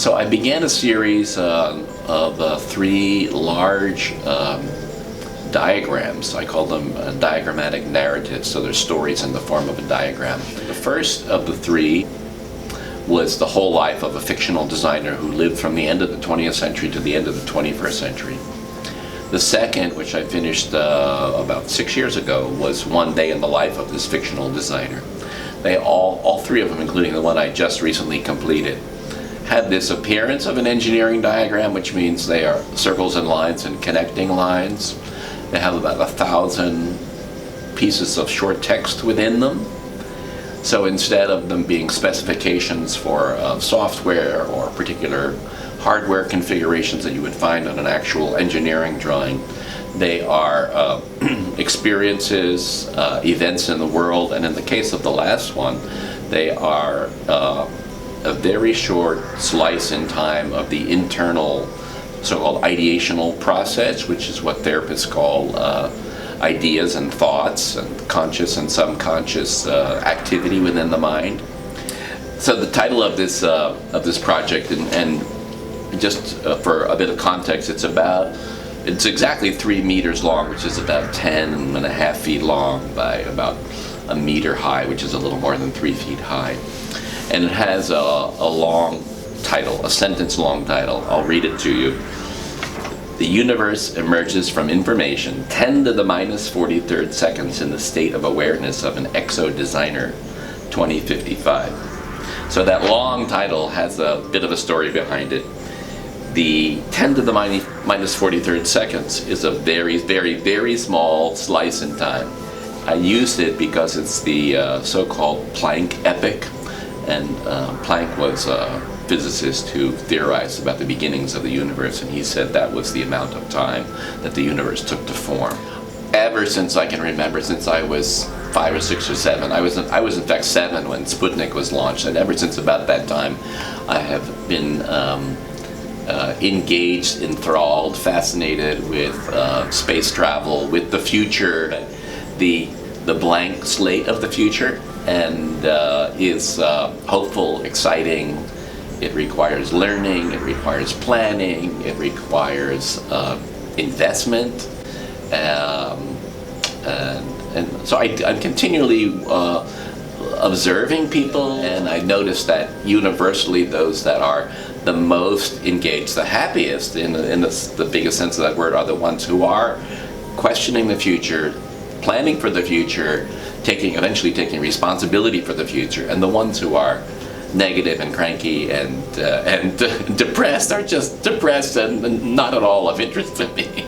So I began a series of 3 large diagrams. I call them diagrammatic narratives, so they're stories in the form of a diagram. The first of the 3 was the whole life of a fictional designer who lived from the end of the 20th century to the end of the 21st century. The second, which I finished about 6 years ago, was one day in the life of this fictional designer. They all 3 of them, including the one I just recently completed, had this appearance of an engineering diagram, which means they are circles and lines and connecting lines. They have about 1,000 pieces of short text within them. So instead of them being specifications for software or particular hardware configurations that you would find on an actual engineering drawing, they are experiences, events in the world, and in the case of the last one, they are a very short slice in time of the internal so-called ideational process, which is what therapists call ideas and thoughts and conscious and subconscious activity within the mind. So the title of this project, and just for a bit of context, it's exactly 3 meters long, which is about 10.5 feet long by about a meter high, which is a little more than 3 feet high. And it has a long title, a sentence-long title. I'll read it to you. The universe emerges from information 10 to the minus 43rd seconds in the state of awareness of an Exo-Designer 2055. So that long title has a bit of a story behind it. The 10 to the minus 43rd seconds is a very, very, very small slice in time. I used it because it's the so-called Planck epoch. And Planck was a physicist who theorized about the beginnings of the universe, and he said that was the amount of time that the universe took to form. Ever since I can remember, since I was 5 or 6 or 7, I was in fact 7 when Sputnik was launched, and ever since about that time I have been engaged, enthralled, fascinated with space travel, with the future, the blank slate of the future, and is hopeful, exciting. It requires learning, it requires planning, it requires investment, and so I'm continually observing people, and I noticed that universally those that are the most engaged, the happiest in the biggest sense of that word, are the ones who are questioning the future, planning for the future, eventually taking responsibility for the future, and the ones who are negative and cranky and depressed are just depressed and not at all of interest to me.